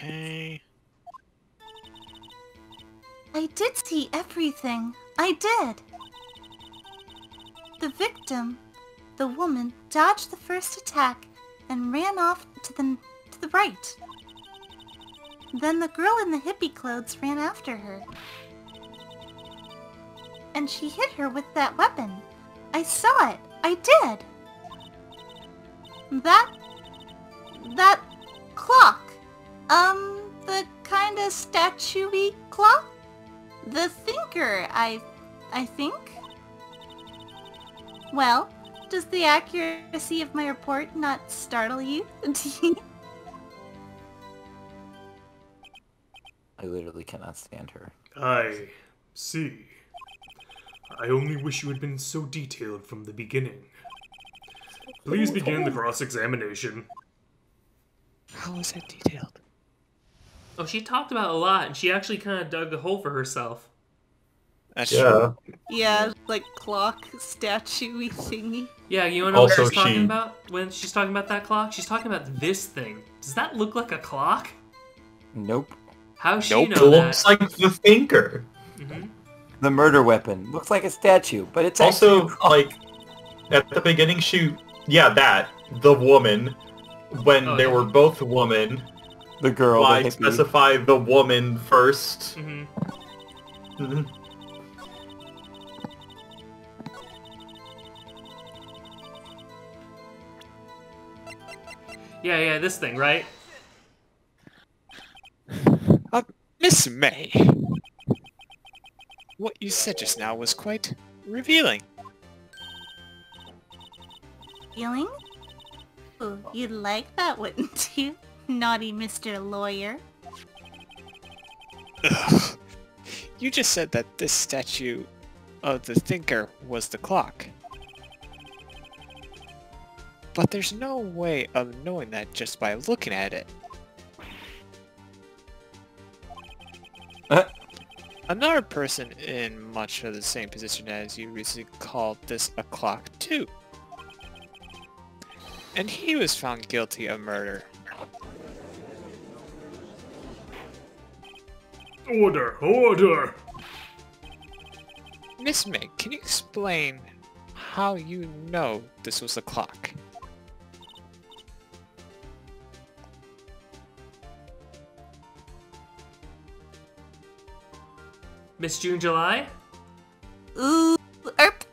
Okay. I did see everything. I did. The victim, the woman, dodged the first attack and ran off to the right. Then the girl in the hippie clothes ran after her. And she hit her with that weapon. I saw it. I did. That clock. The kinda statue-y clock? The thinker, I think. Well, does the accuracy of my report not startle you? I literally cannot stand her. I see. I only wish you had been so detailed from the beginning. Please begin the cross-examination. How is that detailed? Oh, she talked about it a lot, and she actually kind of dug a hole for herself. That's Yeah. true. Yeah, like clock statue-y thingy. Yeah, you wanna know what Also, she's talking she- about when she's talking about that clock? She's talking about this thing. Does that look like a clock? Nope. How does she Nope. It know looks that? like the thinker. Mhm. The murder weapon looks like a statue, but it's actually Also, like, at the beginning, the woman, when Oh, they yeah. were both women, the girl. why The hippie. specify the woman first? Mhm. Mhm. Yeah, this thing, right? Miss May, what you said just now was quite revealing. Feeling? Oh, you'd like that, wouldn't you? Naughty Mr. Lawyer. Ugh. You just said that this statue of the thinker was the clock. But there's no way of knowing that just by looking at it. Another person in much of the same position as you recently called this a clock too. And he was found guilty of murder. Order! Order! Miss May, can you explain how you know this was a clock? Miss June July? Ooh, erp.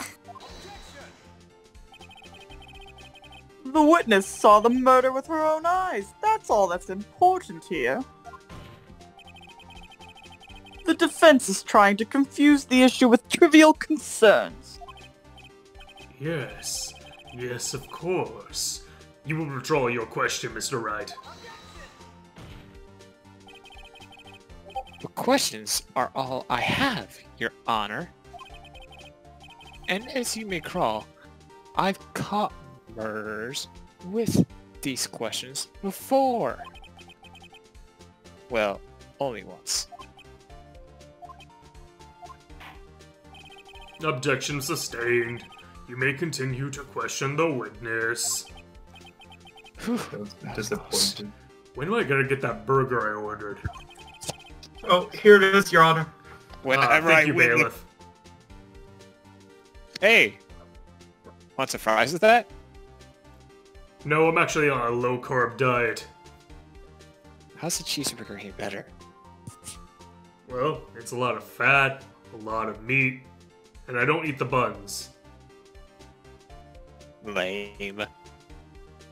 The witness saw the murder with her own eyes. That's all that's important here. The defense is trying to confuse the issue with trivial concerns. Yes. Yes, of course. You will withdraw your question, Mr. Wright. The questions are all I have, Your Honor. And as you may recall, I've caught murderers with these questions before. Well, only once. Objection sustained. You may continue to question the witness. Whew. I was disappointed. When am I gonna get that burger I ordered? Oh, here it is, Your Honor. Whenever Thank I you, win. bailiff. Hey! Want some fries with that? No, I'm actually on a low-carb diet. How's the cheeseburger any better? Well, it's a lot of fat, a lot of meat, and I don't eat the buns. Lame.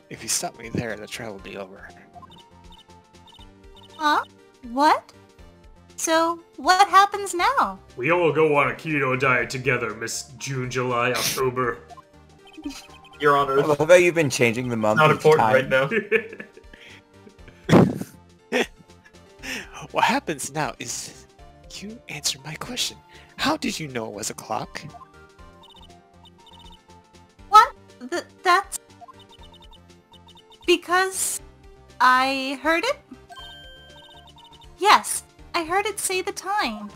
If you stop me there, the trial will be over. Huh? What? So, what happens now? We all go on a keto diet together, Miss June, July, October. Your I Honor, love how you've been changing the month not each important time. right now. What happens now is you answer my question. How did you know it was a clock? What? That's... Because... I heard it? Yes, I heard it say the time.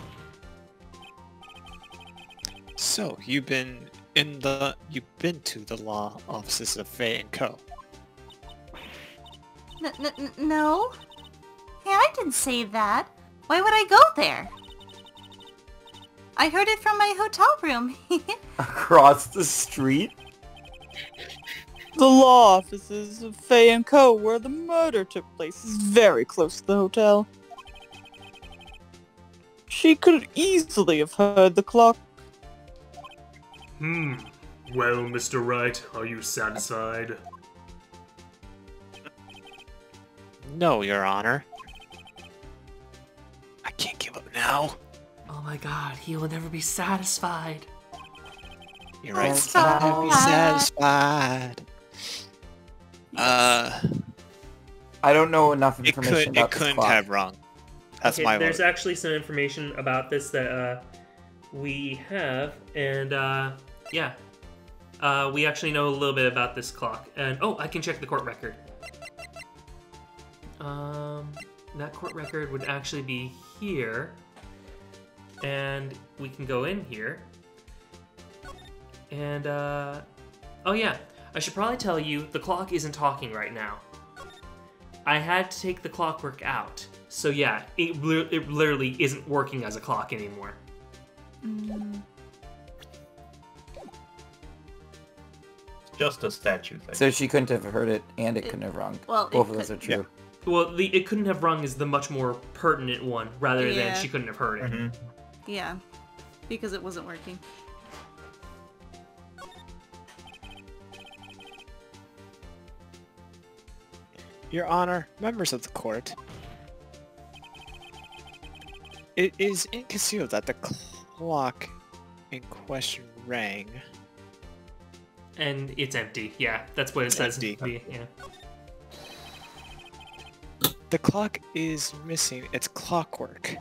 So, you've been to the law offices of Faye and Co. No? Hey, I didn't say that. Why would I go there? I heard it from my hotel room. Across the street? The law offices of Faye & Co., where the murder took place, is very close to the hotel. She could easily have heard the clock. Well, Mr. Wright, are you satisfied? No, Your Honor. I can't give up now. Oh my god, he will never be satisfied. You're right. It's I'll be satisfied. I don't know enough It information about this couldn't clock. have wrong. That's Okay, my there's vote. actually some information about this that we have, and yeah. We actually know a little bit about this clock. And oh, I can check the court record. That court record would actually be here. And we can go in here. And oh yeah, I should probably tell you the clock isn't talking right now. I had to take the clockwork out. So yeah, it literally isn't working as a clock anymore. Just a statue thing. So she couldn't have heard it, and it couldn't have rung. well, it Both of those are could- true. Well, the it couldn't have rung is the much more pertinent one, rather Yeah. than she couldn't have heard it. Yeah, because it wasn't working. Your Honor, members of the court. It is inconceivable that the clock in question rang. And it's empty. Yeah, that's what it It's says. empty. Yeah. The clock is missing its clockwork.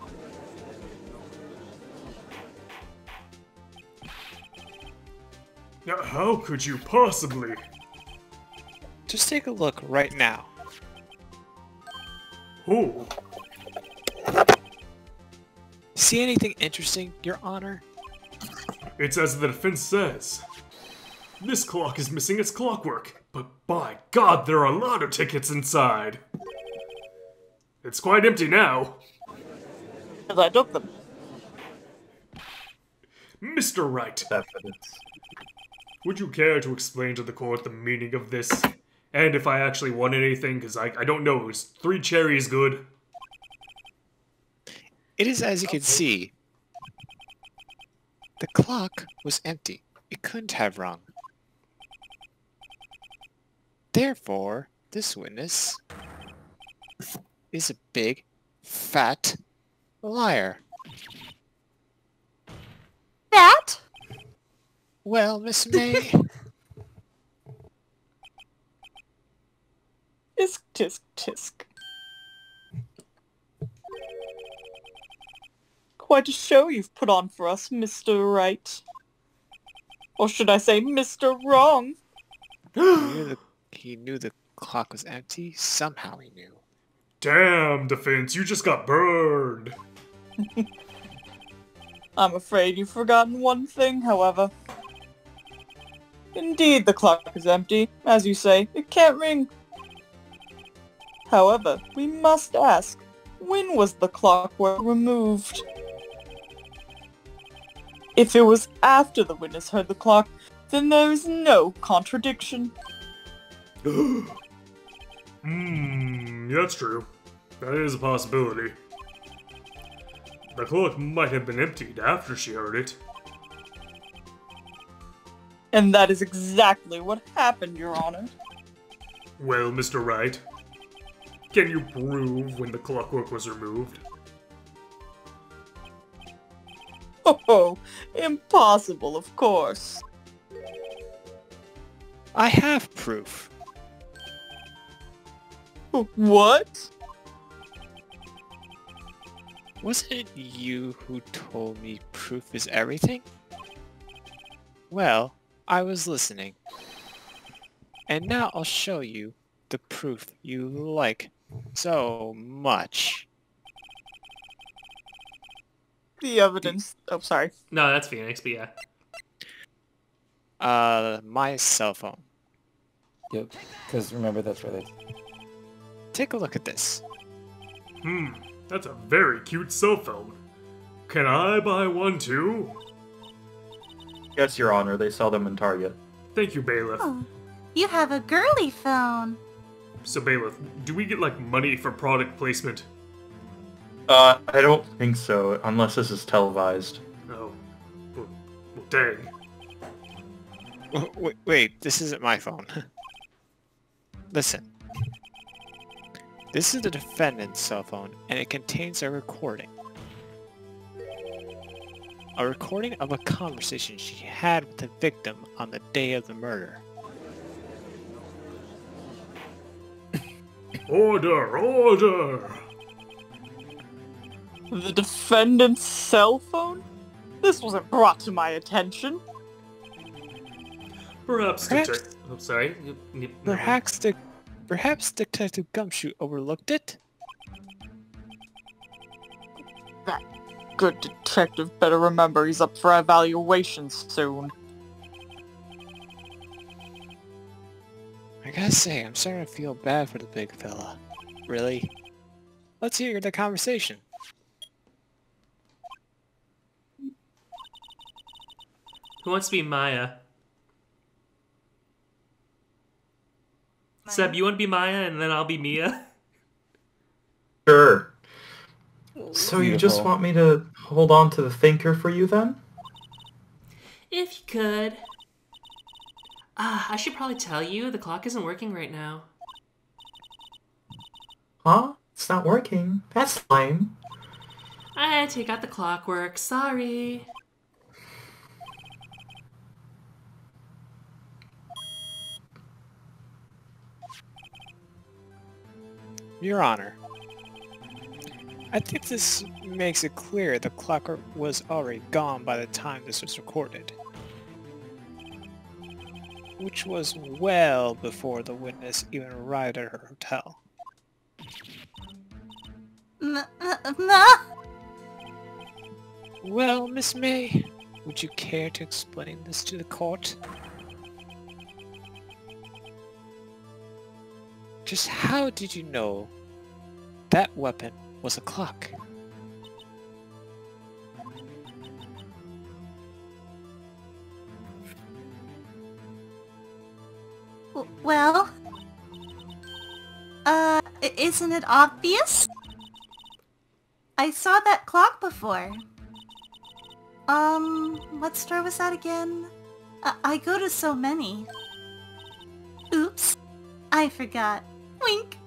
Now, how could you possibly? Just take a look right now. Oh, See anything interesting, Your Honor? it's as the defense says. This clock is missing its clockwork, but by God, there are a lot of tickets inside. It's quite empty now. As I took them. Mr. Wright, Evidence. would you care to explain to the court the meaning of this? And if I actually won anything, because I don't know, is 3 cherries good? It is as you can see. The clock was empty. It couldn't have rung. Therefore, this witness is a big, fat liar. That? Well, Miss May, Tisk, tisk, tisk. Quite a show you've put on for us, Mr. Right. Or should I say, Mr. Wrong? he knew the clock was empty. Somehow he knew. Damn, defense, you just got burned. I'm afraid you've forgotten one thing, however. Indeed, the clock is empty. As you say, it can't ring. However, we must ask, when was the clockwork removed? If it was after the witness heard the clock, then there is no contradiction. That's true. That is a possibility. The clock might have been emptied after she heard it. And that is exactly what happened, Your Honor. Well, Mr. Wright, can you prove when the clockwork was removed? Oh, impossible, of course. I have proof. What? Wasn't it you who told me proof is everything? Well, I was listening. And now I'll show you the proof you like so much. The evidence... Oh, sorry. No, that's Phoenix, but yeah. My cell phone. Yep. Because remember, that's where they... Take a look at this. That's a very cute cell phone. Can I buy one too? Yes, Your Honor, they sell them in Target. Thank you, Bailiff. Oh, you have a girly phone. So, Bailiff, do we get, like, money for product placement? I don't think so, unless this is televised. Oh. Well, dang. Wait, this isn't my phone. Listen. This is the defendant's cell phone, and it contains a recording. A recording of a conversation she had with the victim on the day of the murder. Order! Order! The defendant's cell phone? This wasn't brought to my attention. Perhaps Detective... Oh, sorry. Perhaps Detective Gumshoe overlooked it? That good detective better remember he's up for evaluation soon. I gotta say, I'm starting to feel bad for the big fella. Really? Let's hear the conversation. Who wants to be Maya? Seb, you want to be Maya and then I'll be Mia? Sure. So you just Beautiful. want me to hold on to the thinker for you then? If you could. I should probably tell you, the clock isn't working right now. Huh? It's not working. That's fine. I had to take out the clockwork, sorry. Your Honor, I think this makes it clear the clock was already gone by the time this was recorded. Which was well before the witness even arrived at her hotel. No. Well, Miss May, would you care to explain this to the court? Just how did you know that weapon was a clock? Well, isn't it obvious? I saw that clock before. What store was that again? I go to so many. Oops, I forgot. Wink.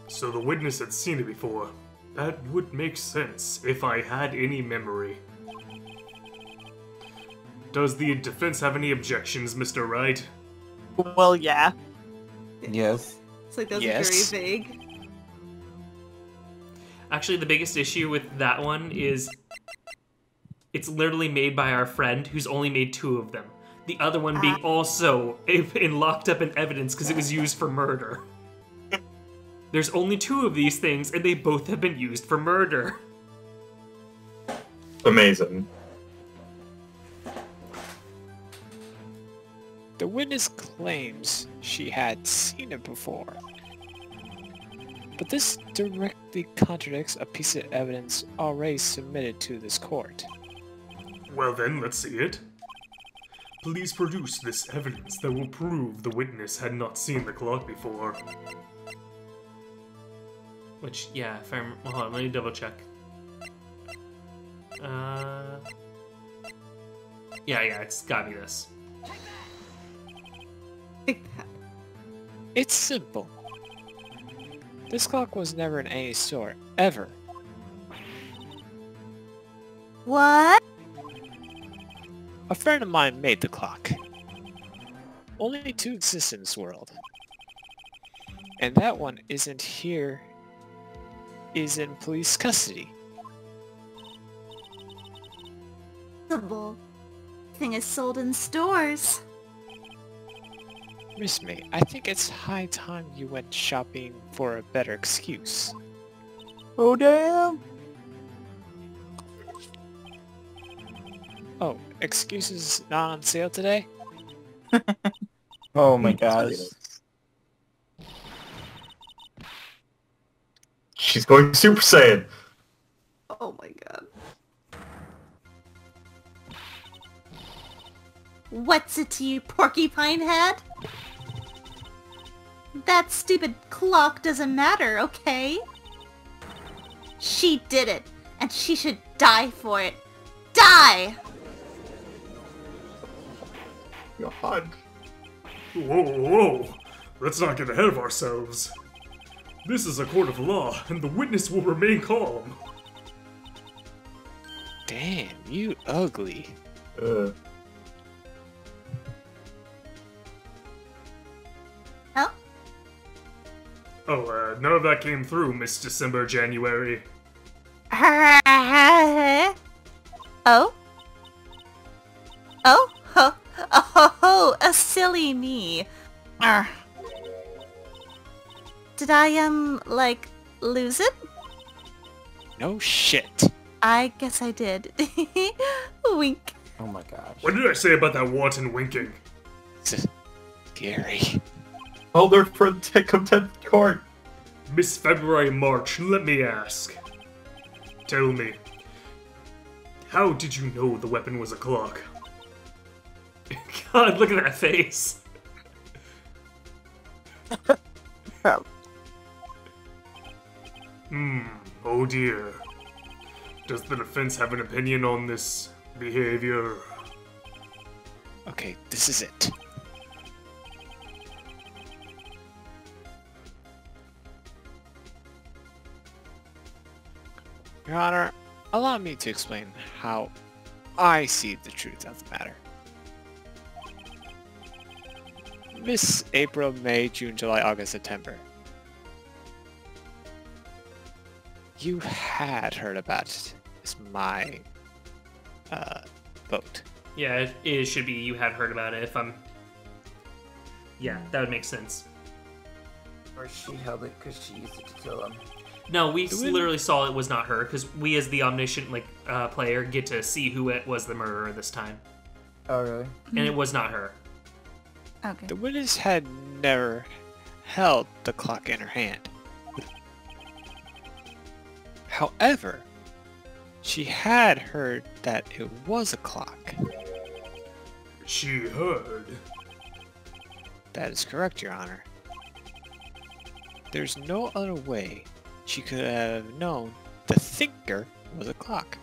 So the witness had seen it before. That would make sense if I had any memory. Does the defense have any objections, Mr. Wright? Well, yeah. Yes. It's like that's Yes. very vague. Actually, the biggest issue with that one is it's literally made by our friend who's only made 2 of them. The other one being also locked up in evidence because it was used for murder. There's only 2 of these things, and they both have been used for murder. Amazing. The witness claims she had seen it before. But this directly contradicts a piece of evidence already submitted to this court. Well then, let's see it. Please produce this evidence that will prove the witness had not seen the clock before. Which, yeah, if I'm... Hold on, let me double check. Yeah, it's gotta be this. It's simple. This clock was never in any store, ever. What? A friend of mine made the clock. Only 2 exist in this world. And that one isn't here, is in police custody. The thing is sold in stores. Miss May, I think it's high time you went shopping for a better excuse. Oh, damn. Oh, excuses not on sale today? Oh my gosh. She's going Super Saiyan. Oh my god. What's it to you, porcupine head? That stupid clock doesn't matter, okay? She did it, and she should die for it. Die! God. Whoa, whoa! Let's not get ahead of ourselves. This is a court of law, and the witness will remain calm. Damn, you ugly. Oh? Oh, none of that came through, Miss December January. Oh? Oh? Oh, oh, a silly me. Did I, like, lose it? No shit. I guess I did. Wink. Oh my gosh. What did I say about that wanton winking? Scary. Hold her for the take of 10th court. Miss February March, let me ask. Tell me, how did you know the weapon was a clock? God, look at that face. Oh dear. Does the defense have an opinion on this behavior? Okay, this is it. Your Honor, allow me to explain how I see the truth of the matter. Miss April, May, June, July, August, September. You had heard about it. It's my vote. Yeah, it should be you had heard about it if I'm... Yeah, that would make sense. Or she held it because she used it to kill him. No, we literally saw it was not her, because we as the omniscient player get to see who it was the murderer this time. Oh, really? And it was not her. Okay. The witness had never held the clock in her hand. However, she had heard that it was a clock. She heard. That is correct, Your Honor. There's no other way she could have known the thinker was a clock.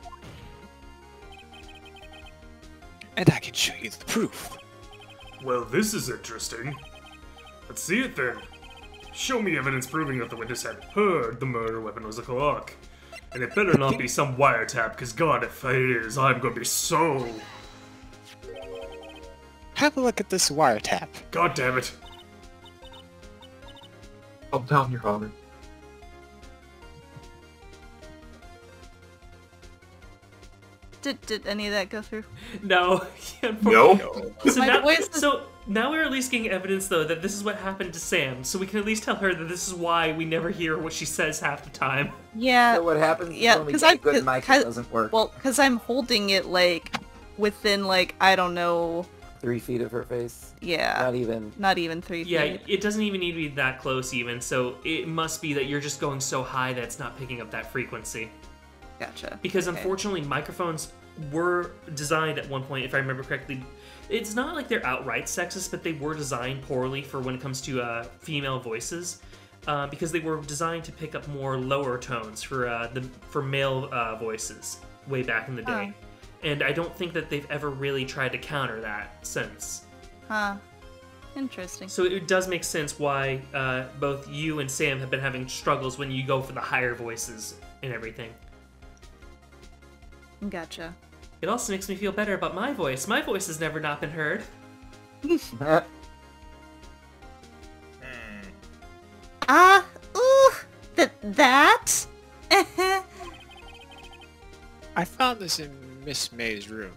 And I can show you the proof. Well, this is interesting. Let's see it then. Show me evidence proving that the witness had heard the murder weapon was a clock. And it better not be some wiretap, because God, if it is, I'm gonna be so... Have a look at this wiretap. God damn it. Calm down, Your Honor. Did any of that go through? No. No. So My now, voice is- so now we're at least getting evidence, though, that this is what happened to Sam, so we can at least tell her that this is why we never hear what she says half the time. Yeah. So what happens Yeah, when we 'cause get I- a good mic, cause- it doesn't work. Well, because I'm holding it, like, within, like, I don't know. 3 feet of her face. Yeah. Not even. Not even 3 feet. Yeah, it doesn't even need to be that close, even, so it must be that you're just going so high that it's not picking up that frequency. Gotcha. Because Okay. unfortunately, microphones were designed at one point, if I remember correctly. It's not like they're outright sexist, but they were designed poorly for when it comes to female voices, because they were designed to pick up more lower tones for male voices way back in the day. And I don't think that they've ever really tried to counter that since. Huh. Interesting. So it does make sense why both you and Sam have been having struggles when you go for the higher voices and everything. Gotcha. It also makes me feel better about my voice. My voice has never not been heard. Ooh, that? I found this in Miss May's room.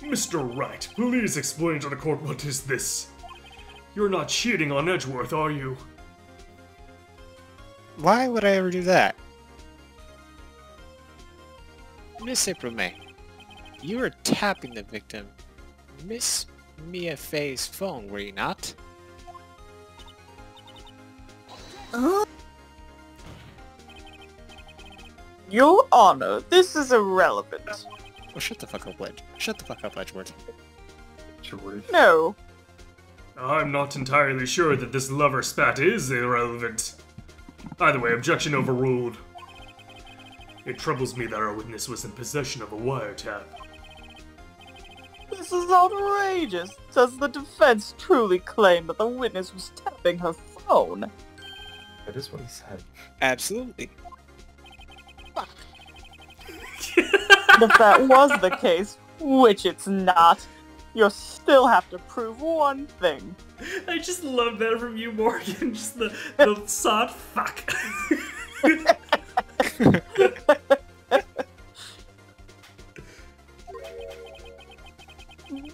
Mr. Wright, please explain to the court what is this? You're not cheating on Edgeworth, are you? Why would I ever do that? Miss April May, you were tapping the victim, Miss Mia Fey's phone, were you not? Oh, Your Honor, this is irrelevant. Oh, shut the fuck up, Edgeworth. George. No. I'm not entirely sure that this lover spat is irrelevant. Either way, objection overruled. It troubles me that our witness was in possession of a wiretap. This is outrageous. Does the defense truly claim that the witness was tapping her phone? That is what he said. Absolutely. If that was the case, which it's not, you'll still have to prove one thing. I just love that from you, Morgan. Just the sod fuck.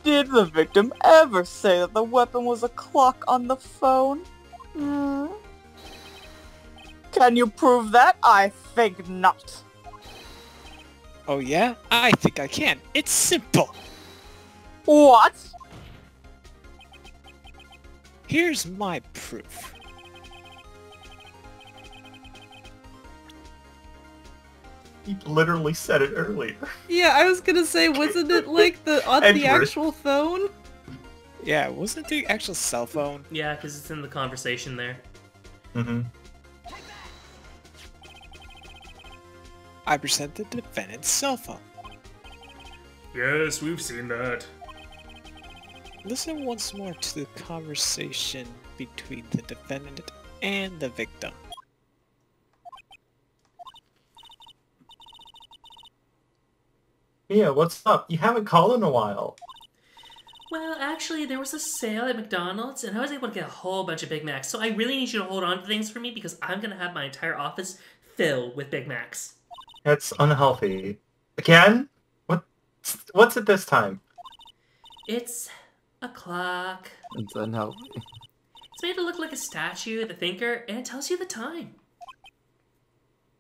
Did the victim ever say that the weapon was a clock on the phone? Can you prove that? I think not. Oh yeah? I think I can. It's simple. What? Here's my proof. He literally said it earlier. Yeah, I was gonna say, wasn't it like on the Edgeworth. actual phone? Yeah, wasn't it the actual cell phone? Yeah, because it's in the conversation there. Mm-hmm. I present the defendant's cell phone. Yes, we've seen that. Listen once more to the conversation between the defendant and the victim. Yeah, what's up? You haven't called in a while. Well, actually, there was a sale at McDonald's, and I was able to get a whole bunch of Big Macs. So I really need you to hold on to things for me because I'm gonna have my entire office filled with Big Macs. That's unhealthy. Again? What's it this time? It's a clock. It's unhealthy. It's made to look like a statue, the thinker, and it tells you the time.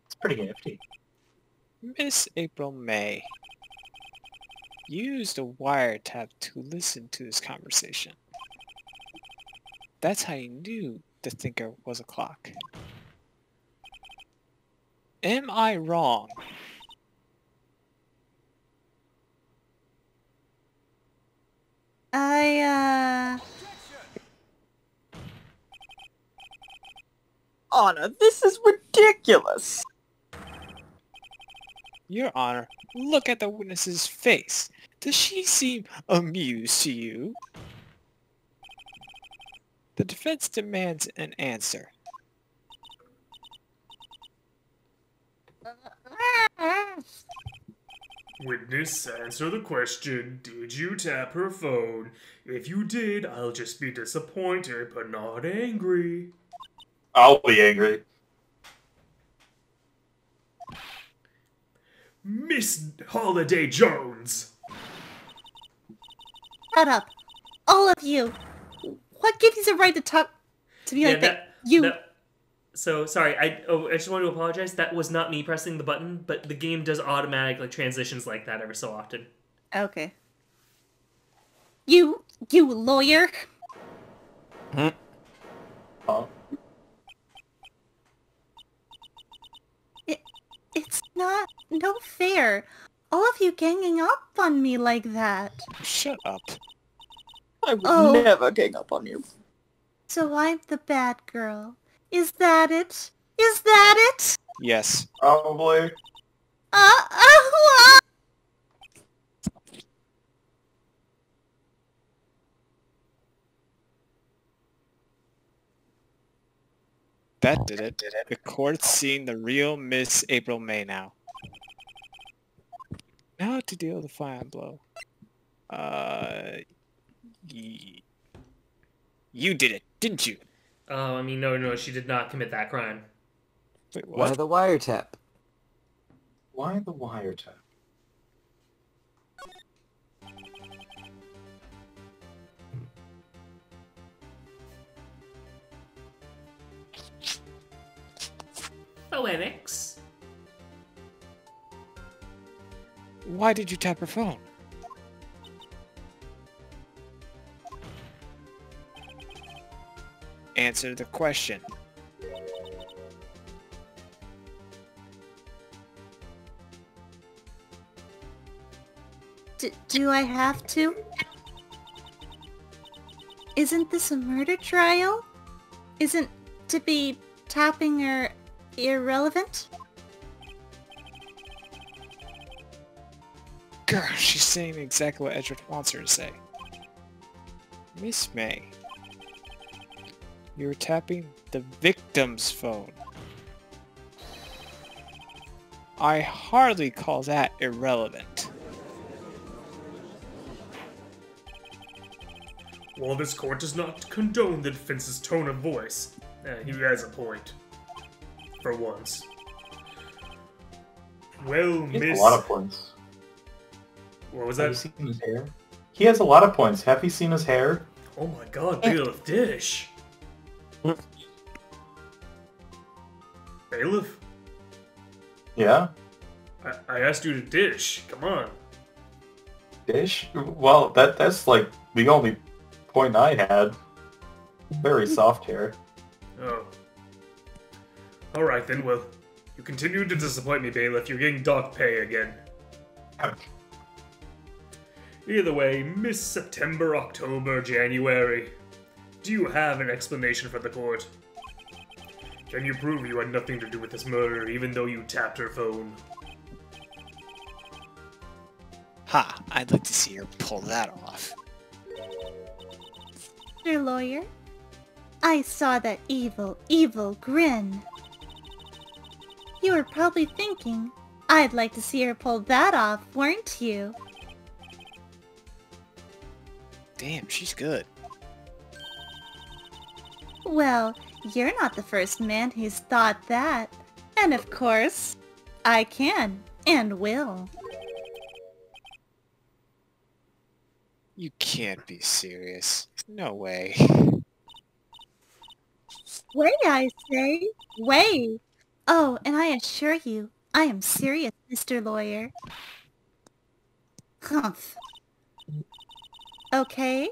It's pretty nifty. Miss April May used a wiretap to listen to this conversation. That's how you knew the thinker was a clock. Am I wrong? Anna, this is ridiculous. Your Honor, look at the witness's face. Does she seem amused to you? The defense demands an answer. Witness, answer the question. Did you tap her phone? If you did, I'll just be disappointed, but not angry. I'll be angry. Miss Holiday Jones! shut up. All of you. What gives you the right to talk to me like that? So, sorry, I just want to apologize. That was not me pressing the button, but the game does automatic transitions like that every so often. Okay. You lawyer. Oh. It's no fair. All of you ganging up on me like that. Shut up. I would never gang up on you. So I'm the bad girl. Is that it? Is that it? Yes. Probably. That did it. The court's seeing the real Miss April May now. Now to deal the fine blow. You did it, didn't you? Oh, I mean, no, she did not commit that crime. Wait, Why what? the wiretap? Why the wiretap? Phoenix. Why did you tap her phone? Answer the question. Do I have to? Isn't this a murder trial? Isn't to be tapping her irrelevant? Girl, she's saying exactly what Edgeworth wants her to say. Miss May, you're tapping the victim's phone. I hardly call that irrelevant. While this court does not condone the defense's tone of voice, he has a point. For once. Well, He has Miss... a lot of points. What was Have you that? seen his hair? He has a lot of points. Have you seen his hair? Oh my god, Bailiff Dish! Bailiff? Yeah? I asked you to dish. Come on. Dish? Well, that's like the only point I had. Very soft hair. Oh. Alright then, well, you continue to disappoint me, Bailiff. You're getting dock pay again. Either way, Miss September, October, January, do you have an explanation for the court? Can you prove you had nothing to do with this murder, even though you tapped her phone? Ha, I'd like to see her pull that off. Mr. Lawyer, I saw that evil, evil grin. You were probably thinking, I'd like to see her pull that off, weren't you? Damn, she's good. Well, you're not the first man who's thought that. And of course, I can and will. You can't be serious. No way. Way, I say. Way. Oh, and I assure you, I am serious, Mr. Lawyer. Humph. Okay.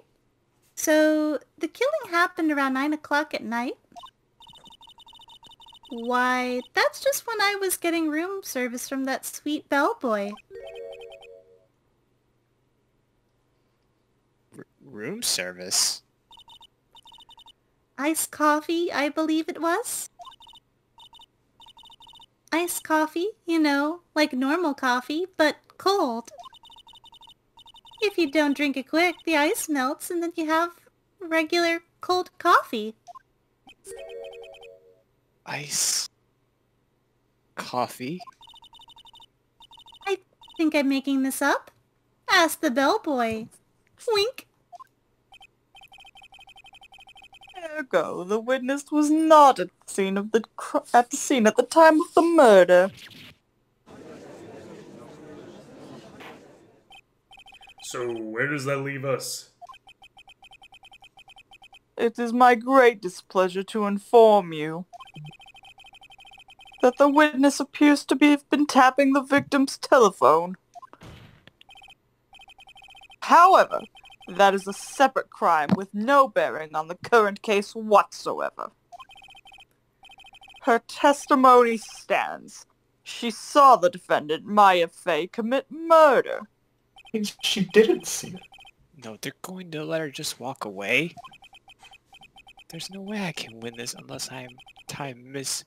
So, the killing happened around 9 o'clock at night? Why, that's just when I was getting room service from that sweet bellboy. Room service? Iced coffee, I believe it was? Iced coffee, you know, like normal coffee, but cold. If you don't drink it quick, the ice melts and then you have regular cold coffee. Ice? Coffee? I think I'm making this up. Ask the bellboy. Wink. Ergo, the witness was not at the scene of at the time of the murder. So, where does that leave us? It is my great displeasure to inform you that the witness appears to have been tapping the victim's telephone. However, that is a separate crime with no bearing on the current case whatsoever. Her testimony stands. She saw the defendant, Maya Fey, commit murder. She didn't see it. No, they're going to let her just walk away? There's no way I can win this unless I tie Miss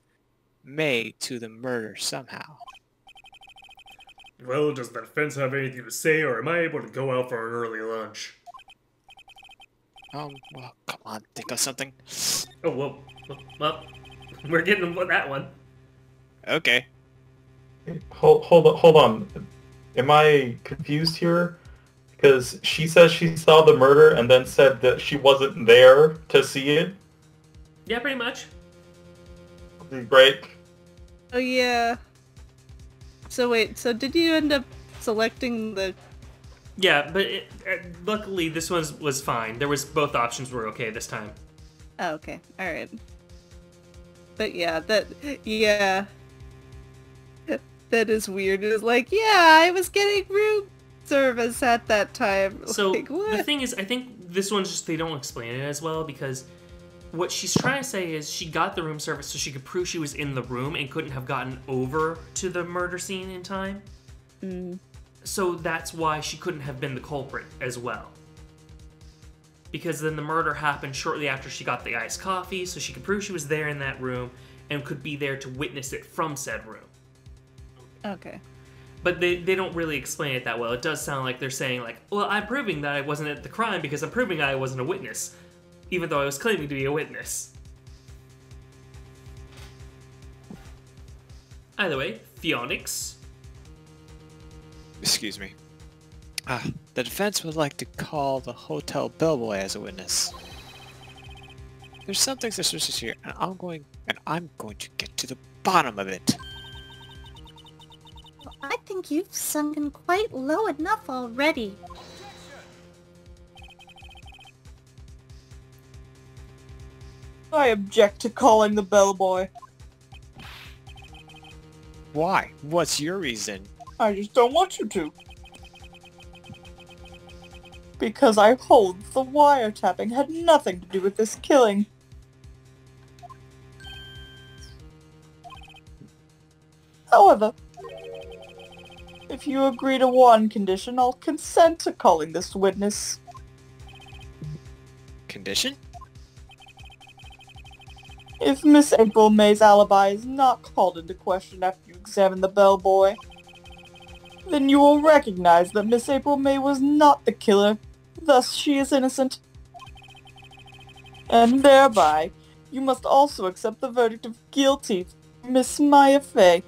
May to the murder somehow. Well, does the defense have anything to say, or am I able to go out for an early lunch? Well, come on, think of something. Oh, well, we're getting that one. Okay. Hold on. Am I confused here? Because she says she saw the murder and then said that she wasn't there to see it. Yeah, pretty much. Great. Oh yeah. So wait, so did you end up selecting the... Yeah, but luckily this one was fine. There was both options were okay this time. Oh, okay. Alright. But yeah, that is weird. It's like, yeah, I was getting room service at that time. So like, what? the thing is, I think this one's just, they don't explain it as well, because what she's trying to say is she got the room service so she could prove she was in the room and couldn't have gotten over to the murder scene in time. So that's why she couldn't have been the culprit as well. Because then the murder happened shortly after she got the iced coffee, so she could prove she was there in that room and could be there to witness it from said room. Okay. But they don't really explain it that well. It does sound like they're saying, like, well, I'm proving that I wasn't at the crime because I'm proving I wasn't a witness, even though I was claiming to be a witness. Either way, Phoenix. Excuse me. The defense would like to call the hotel bellboy as a witness. There's something suspicious here, and I'm going to get to the bottom of it. I think you've sunken quite low enough already. I object to calling the bellboy. Why? What's your reason? I just don't want you to. Because I hold the wiretapping had nothing to do with this killing. However, if you agree to one condition, I'll consent to calling this witness. Condition? If Miss April May's alibi is not called into question after you examine the bellboy, then you will recognize that Miss April May was not the killer, thus she is innocent. And thereby, you must also accept the verdict of guilty for Miss Maya Fey.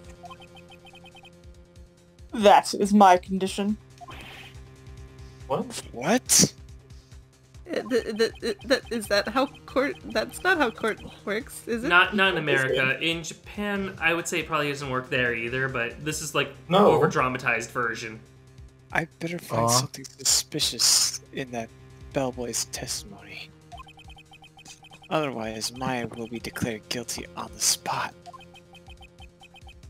That is my condition. What? What? Is that how court? That's not how court works, is it? Not in America. In Japan, I would say it probably doesn't work there either, but this is like No. over-dramatized version. I better find something suspicious in that bellboy's testimony. Otherwise, Maya will be declared guilty on the spot.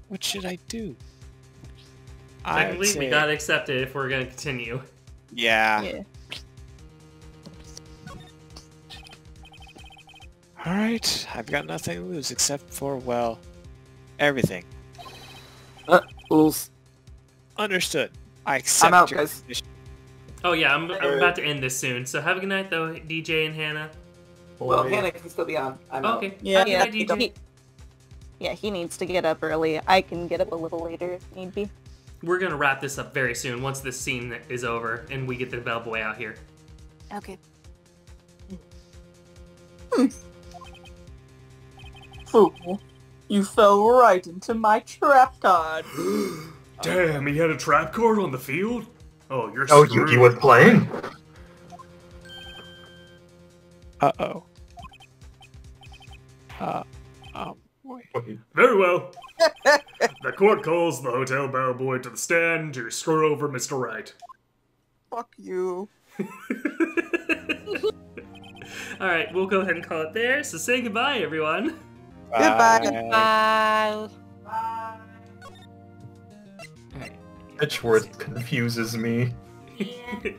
What should I do? Technically, we gotta accept it if we're gonna continue. Yeah. Yeah. Alright, I've got nothing to lose except for, well, everything. Ools. Understood. I accept I'm out, your guys. condition. Oh yeah, I'm about to end this soon, so have a good night though, DJ and Hannah. Well, Hannah can still be on. I'm out. Okay, Yeah. have a good night, DJ. Yeah, he needs to get up early. I can get up a little later if need be. We're gonna wrap this up very soon once this scene is over and we get the bellboy out here. Okay. Fool, you fell right into my trap card. Damn, he had a trap card on the field? Oh, you're Oh, screwed. Yuki was playing? Uh-oh. Wait. Wait. Very well. The court calls the hotel bellboy to the stand to screw over Mr. Wright. Fuck you. Alright, we'll go ahead and call it there, so say goodbye everyone. Goodbye. Bye. Edgeworth confuses me. Yeah.